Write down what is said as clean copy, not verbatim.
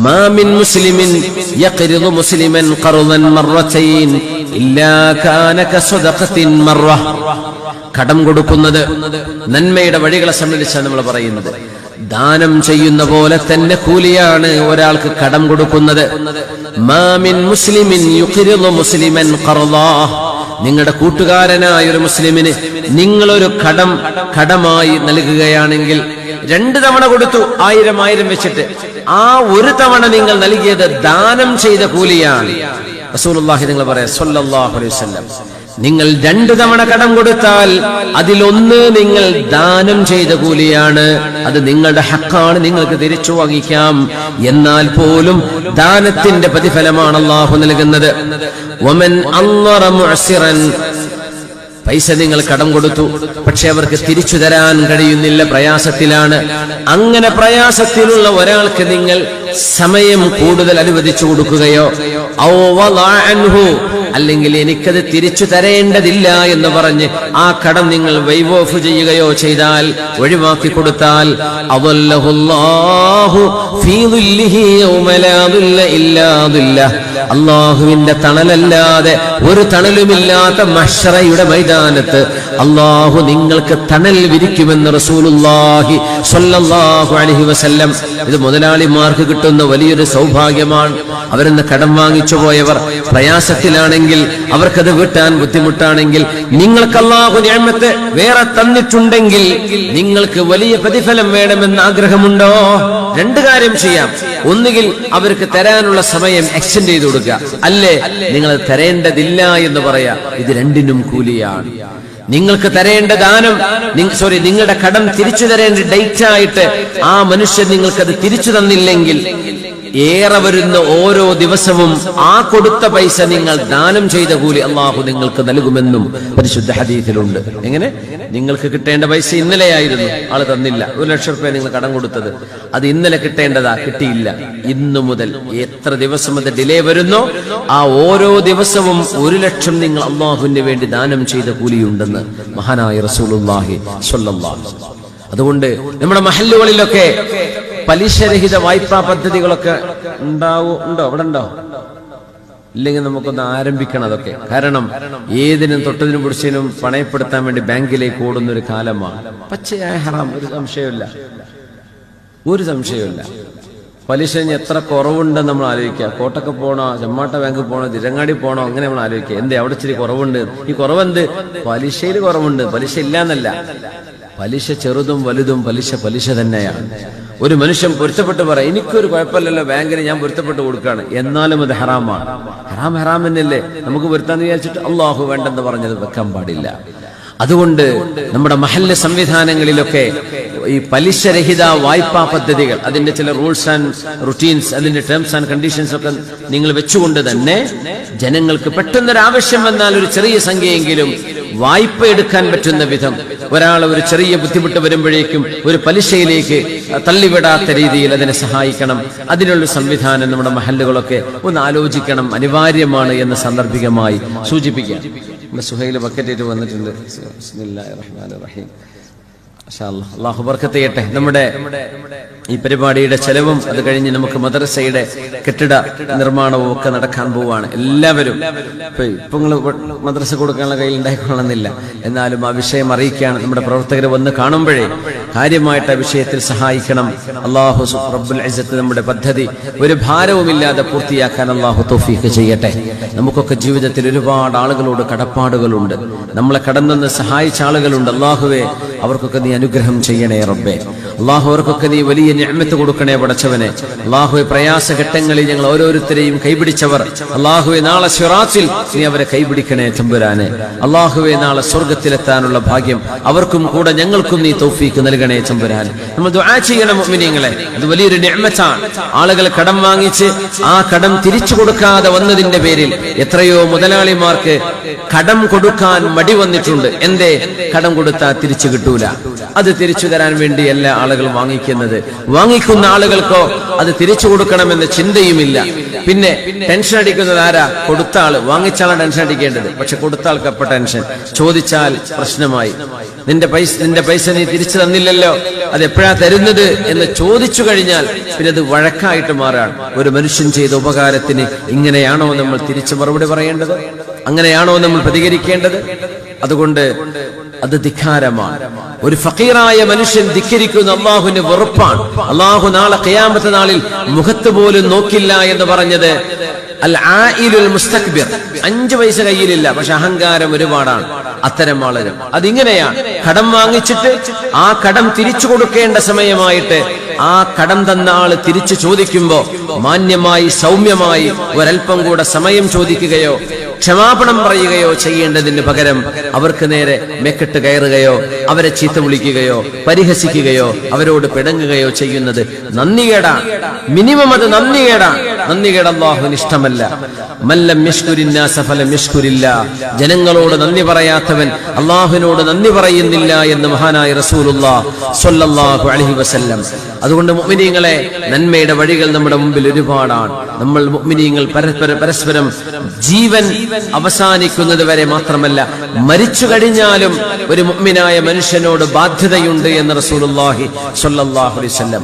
മാ മിൻ മുസ്ലിമിൻ യഖ്രിദു മുസ്ലിമൻ ഖർദൻ മർറതൈൻ ഇല്ലാ കാന കസദഖത്തിൻ മർറ. കടം കൊടുക്കുന്നത് നന്മയുടെ വഴികളെ സംബന്ധിച്ചാണ് നമ്മൾ പറയുന്നത്. ദാനം ചെയ്യുന്ന പോലെ തന്നെ കൂലിയാണ് ഒരാൾക്ക് കടം കൊടുക്കുന്നത്. മാ മിൻ മുസ്ലിമിൻ യുഖ്രിദു മുസ്ലിമൻ ഖർദാ. നിങ്ങളുടെ കൂട്ടുകാരനായ ഒരു മുസ്ലിമിന് നിങ്ങളൊരു കടമായി നൽകുകയാണെങ്കിൽ 2 തവണ കൊടുത്തു, 1000 വെച്ചിട്ട്, ആ ഒരു തവണ നിങ്ങൾ നൽകിയത് ദാനം ചെയ്ത കൂലിയാണ്. റസൂലുള്ളാഹി നിങ്ങൾ പറയാ സ്വല്ലല്ലാഹു അലൈഹി വസല്ലം, നിങ്ങൾ 2 തവണ കടം കൊടുത്താൽ അതിലൊന്ന് നിങ്ങൾ ദാനം ചെയ്ത കൂലിയാണ്. അത് നിങ്ങളുടെ ഹക്കാണ്, നിങ്ങൾക്ക് തിരിച്ചു വാങ്ങിക്കാം. എന്നാൽ പോലും ദാനത്തിന്റെ പ്രതിഫലമാണ് അല്ലാഹു നൽകുന്നത്. വമൻ അൻളറ മുഅ്സിറൻ, പൈസ നിങ്ങൾ കടം കൊടുത്തു, പക്ഷെ അവർക്ക് തിരിച്ചു തരാൻ കഴിയുന്നില്ല, പ്രയാസത്തിലാണ്. അങ്ങനെ പ്രയാസത്തിലുള്ള ഒരാൾക്ക് നിങ്ങൾ സമയം കൂടുതൽ അനുവദിച്ചു കൊടുക്കുകയോ ഔ വളഅ അൻഹു, അല്ലെങ്കിൽ എനിക്കത് തിരിച്ചു തരേണ്ടതില്ല എന്ന് പറഞ്ഞ് ആ കടം നിങ്ങൾ വൈവ് ഓഫ് ചെയ്യുകയോ ചെയ്താൽ, ഒഴിവാക്കി കൊടുത്താൽ, അദല്ലഹുല്ലാഹു ഫീ ദില്ലിഹി യൗമ ലാ ദില്ല ഇല്ലാ ദില്ലഹ്, അല്ലാഹുവിന്റെ തണലല്ലാതെ ഒരു തണലുമില്ലാത്ത മഹ്ശറയുടെ മൈതാനത്ത് അല്ലാഹു നിങ്ങൾക്ക് തണൽ വിരിക്കുമെന്ന് റസൂലുള്ളാഹി സ്വല്ലല്ലാഹു അലൈഹി വസല്ലം. ഇത് മുതലാളിമാർക്ക് കിട്ടുന്ന വലിയൊരു സൗഭാഗ്യമാണ്. അവരെന്ന് കടം വാങ്ങിച്ചു പോയവർ പ്രയാസത്തിലാണെങ്കിൽ, അവർക്കത് വീട്ടാൻ ബുദ്ധിമുട്ടാണെങ്കിൽ, നിങ്ങൾക്ക് അല്ലാഹു നിഅമത്ത് വേറെ തന്നിട്ടുണ്ടെങ്കിൽ നിങ്ങൾക്ക് വലിയ പ്രതിഫലം വേണമെന്ന് ആഗ്രഹമുണ്ടോ? 2 കാര്യം ചെയ്യാം. ഒന്നുകിൽ അവർക്ക് തരാനുള്ള സമയം എക്സ്റ്റെൻഡ് ചെയ്തു കൊടുക്കുക, അല്ലേ നിങ്ങൾ തരേണ്ടതില്ല എന്ന് പറയാ. ഇത് 2നും കൂലിയാണ്. നിങ്ങൾക്ക് തരേണ്ട ദാനം, നിങ്ങളുടെ കടം തിരിച്ചു തരേണ്ട ഡേറ്റ് ആയിട്ട് ആ മനുഷ്യൻ നിങ്ങൾക്കത് തിരിച്ചു തന്നില്ലെങ്കിൽ, ഏറെ വരുന്ന ഓരോ ദിവസവും ആ കൊടുത്ത പൈസ നിങ്ങൾ ദാനം ചെയ്ത കൂലി അല്ലാഹു നിങ്ങൾക്ക് നൽകുമെന്നും പരിശുദ്ധ ഹദീസിലുണ്ട്. എങ്ങനെ? നിങ്ങൾക്ക് കിട്ടേണ്ട പൈസ ഇന്നലെയായിരുന്നു, ആള് തന്നില്ല. 1 ലക്ഷം രൂപ നിങ്ങൾ കടം കൊടുത്തത്, അത് ഇന്നലെ കിട്ടേണ്ടതാ, കിട്ടിയില്ല. ഇന്നു മുതൽ എത്ര ദിവസം അത് ഡിലേ വരുന്നോ ആ ഓരോ ദിവസവും 1 ലക്ഷം നിങ്ങൾ അല്ലാഹുവിന് വേണ്ടി ദാനം ചെയ്ത കൂലിയുണ്ടെന്ന് മഹാനായ റസൂലുള്ളാഹി സ്വല്ലല്ലാഹു അലൈഹി വസല്ലം. അതുകൊണ്ട് നമ്മുടെ മഹല്ലുകളിലൊക്കെ പലിശരഹിത വായ്പാ പദ്ധതികളൊക്കെ ഉണ്ടോ? അവിടെ ഉണ്ടോ? ഇല്ലെങ്കിൽ നമുക്കൊന്ന് ആരംഭിക്കണം അതൊക്കെ. കാരണം ഏതിനും തൊട്ടതിനും പിടിച്ചതിനും പണയപ്പെടുത്താൻ വേണ്ടി ബാങ്കിലേക്ക് ഓടുന്ന ഒരു കാലമാണ്. പച്ചയായ ഹറാം, ഒരു സംശയമില്ല. പലിശ എത്ര കുറവുണ്ടെന്ന് നമ്മൾ ആലോചിക്കുക. കോട്ടൊക്കെ പോണോ, ചെമ്മാട്ട ബാങ്ക് പോണോ, തിരങ്ങാടി പോണോ, അങ്ങനെ നമ്മൾ ആലോചിക്കുക. എന്തേ അവിടെ ഇച്ചിരി കുറവുണ്ട്? ഈ കുറവെന്ത്? പലിശയിൽ കുറവുണ്ട്. പലിശ ഇല്ലാന്നല്ല, പലിശ ചെറുതും വലുതും പലിശ തന്നെയാണ്. ഒരു മനുഷ്യൻ പൊരുത്തപ്പെട്ട് പറയാം, എനിക്കൊരു കുഴപ്പമില്ലല്ലോ, ബാങ്കിന് ഞാൻ പൊരുത്തപ്പെട്ട് കൊടുക്കുകയാണ്, എന്നാലും അത് ഹറാമാണ്. ഹറാം തന്നെയല്ലേ, നമുക്ക് പൊരുത്താന്ന് വിചാരിച്ചിട്ട് അല്ലാഹു വേണ്ടെന്ന് പറഞ്ഞത് വെക്കാൻ പാടില്ല. അതുകൊണ്ട് നമ്മുടെ മഹല്ല് സംവിധാനങ്ങളിലൊക്കെ ഈ പലിശരഹിത വായ്പാ പദ്ധതികൾ, അതിന്റെ ചില റൂൾസ് ആൻഡ് റുട്ടീൻസ്, അതിന്റെ ടേംസ് ആൻഡ് കണ്ടീഷൻസ് ഒക്കെ നിങ്ങൾ വെച്ചുകൊണ്ട് തന്നെ ജനങ്ങൾക്ക് പെട്ടെന്നൊരാവശ്യം വന്നാൽ ഒരു ചെറിയ സംഖ്യയെങ്കിലും വായ്പ എടുക്കാൻ പറ്റുന്ന വിധം, ഒരാൾ ഒരു ചെറിയ ബുദ്ധിമുട്ട് വരുമ്പോഴേക്കും ഒരു പലിശയിലേക്ക് തള്ളിവിടാത്ത രീതിയിൽ അതിനെ സഹായിക്കണം. അതിനുള്ള സംവിധാനം നമ്മുടെ മഹല്ലുകളൊക്കെ ഒന്ന് ആലോചിക്കണം, അനിവാര്യമാണ് എന്ന് സാന്ദർഭികമായി സൂചിപ്പിക്കാം. സുഹൈൽ ബക്കറ്റേറ്റ് വന്നിട്ടുണ്ട്. ബിസ്മില്ലാഹിർ റഹ്മാനിർ റഹീം. അല്ലാഹു ബർക്കത്ത് ചെയ്യട്ടെ. നമ്മുടെ ഈ പരിപാടിയുടെ ചെലവും അത് കഴിഞ്ഞ് നമുക്ക് മദ്രസയുടെ കെട്ടിട നിർമ്മാണവും ഒക്കെ നടക്കാൻ പോവാണ്. എല്ലാവരും ഇപ്പൊ നിങ്ങൾ മദ്രസ കൊടുക്കാനുള്ള കയ്യിൽ ഉണ്ടായിക്കൊള്ളുന്നില്ല, എന്നാലും ആ വിഷയം അറിയിക്കുകയാണ്. നമ്മുടെ പ്രവർത്തകർ വന്ന് കാണുമ്പോഴേ കാര്യമായിട്ട് ആ വിഷയത്തിൽ സഹായിക്കണം. അല്ലാഹു റബ്ബുൽ ഇസ്സത്ത് നമ്മുടെ പദ്ധതി ഒരു ഭാരവുമില്ലാതെ പൂർത്തിയാക്കാൻ അല്ലാഹു തൗഫീഖ് ചെയ്യട്ടെ. നമുക്കൊക്കെ ജീവിതത്തിൽ ഒരുപാട് ആളുകളോട് കടപ്പാടുകളുണ്ട്. നമ്മളെ കടന്നു സഹായിച്ച ആളുകളുണ്ട്. അല്ലാഹുവേ, അവർക്കൊക്കെ നീ അനുഗ്രഹം ചെയ്യണേ റബ്ബേ. അല്ലാഹു അവർക്കൊക്കെ നീ വലിയ നിഅമത്ത് കൊടുക്കണേ പടച്ചവനെ. അല്ലാഹുവേ, പ്രയാസഘട്ടങ്ങളിൽ ഞങ്ങൾ ഓരോരുത്തരെയും കൈപിടിച്ചവർ, അല്ലാഹുവേ, നാളെ സിറാത്തിൽ നീ അവരെ കൈപിടിക്കണേ തമ്പുരാനെ. അല്ലാഹുവേ, നാളെ സ്വർഗ്ഗത്തിലെത്താനുള്ള ഭാഗ്യം അവർക്കും കൂടെ ഞങ്ങൾക്കും നീ തൗഫീഖ് നൽകണേ തമ്പുരാൻ. നമ്മൾ ദുആ ചെയ്യണം മുഅ്മിനീങ്ങളെ, അത് വലിയൊരു നിഅമത്താണ്. ആളുകൾ കടം വാങ്ങിച്ച് ആ കടം തിരിച്ചു കൊടുക്കാതെ വന്നതിന്റെ പേരിൽ എത്രയോ മുതലാളിമാർക്ക് കടം കൊടുക്കാൻ മടി വന്നിട്ടുണ്ട്. എന്തേ? കടം കൊടുത്താൽ തിരിച്ചു കിട്ടൂല. അത് തിരിച്ചു തരാൻ വേണ്ടിയല്ല ആളുകൾ വാങ്ങിക്കുന്നത്. വാങ്ങിക്കുന്ന ആളുകൾക്കോ അത് തിരിച്ചു കൊടുക്കണമെന്ന ചിന്തയുമില്ല. പിന്നെ ടെൻഷൻ അടിക്കുന്നത് ആരാ? കൊടുത്ത ആള്. വാങ്ങിച്ചാലാണ് ടെൻഷൻ അടിക്കേണ്ടത്, പക്ഷെ കൊടുത്ത ആൾക്ക് അപ്പൊ ടെൻഷൻ. ചോദിച്ചാൽ പ്രശ്നമായി. നിന്റെ പൈസ നീ തിരിച്ചു തന്നില്ലല്ലോ, അത് എപ്പോഴാ തരുന്നത് എന്ന് ചോദിച്ചു കഴിഞ്ഞാൽ പിന്നെ അത് വഴക്കായിട്ട് മാറാണ്. ഒരു മനുഷ്യൻ ചെയ്ത ഉപകാരത്തിന് ഇങ്ങനെയാണോ നമ്മൾ തിരിച്ചു മറുപടി പറയേണ്ടത്? അങ്ങനെയാണോ നമ്മൾ പ്രതികരിക്കേണ്ടത്? അതുകൊണ്ട് അത് ധിക്കാരമാണ്. ഒരു ഫഖീറായ മനുഷ്യൻ ധിക്കരിക്കുന്ന അള്ളാഹുവിന് വെറുപ്പാണ്. അള്ളാഹു നാളെ ഖിയാമത്ത് നാളിൽ മുഖത്ത് പോലും നോക്കില്ല എന്ന് പറഞ്ഞത് അൽ ആയിലുൽ മുസ്തക്ബിർ. 5 പൈസ കയ്യിലില്ല, പക്ഷെ അഹങ്കാരം ഒരുപാടാണ്. അത്തരം ആളുകൾ അതിങ്ങനെയാണ്. കടം വാങ്ങിച്ചിട്ട് ആ കടം തിരിച്ചു കൊടുക്കേണ്ട സമയമായിട്ട് ആ കടം തന്ന ആള് തിരിച്ചു ചോദിക്കുമ്പോ മാന്യമായി സൗമ്യമായി ഒരൽപ്പം കൂടെ സമയം ചോദിക്കുകയോ ക്ഷമാപണം പറയുകയോ ചെയ്യേണ്ടതിന് പകരം അവർക്ക് നേരെ മെക്കിട്ട് കയറുകയോ അവരെ ചീത്ത വിളിക്കുകയോ പരിഹസിക്കുകയോ അവരോട് പിണങ്ങുകയോ ചെയ്യുന്നത് നന്ദികേടാണ്. മിനിമം അത് നന്ദികേടാണ്. നന്ദികേട് അല്ലാഹുവിന് ഇഷ്ടമല്ല. മല്ലം യശ്കുരിന്നാസ ഫലം യശ്കുരില്ലാ. ജനങ്ങളോട് നന്ദി പറയാത്തവൻ അല്ലാഹുവിനോട് നന്ദി പറയുന്നില്ല എന്ന് മഹാനായ റസൂലുള്ളാഹി സ്വല്ലല്ലാഹു അലൈഹി വസല്ലം. അതുകൊണ്ട് മുഅ്മിനീങ്ങളെ, നന്മയുടെ വഴികൾ നമ്മുടെ മുമ്പിൽ ഒരുപാടാണ്. നമ്മൾ മുഅ്മിനീങ്ങൾ പരസ്പരം ജീവൻ അവസാനിക്കുന്നത് വരെ മാത്രമല്ല മരിച്ചു കഴിഞ്ഞാലും ഒരു മുഅ്മിനായ മനുഷ്യനോട് ബാധ്യതയുണ്ട് എന്ന് റസൂലുള്ളാഹി സ്വല്ലല്ലാഹു അലൈഹി വസല്ലം.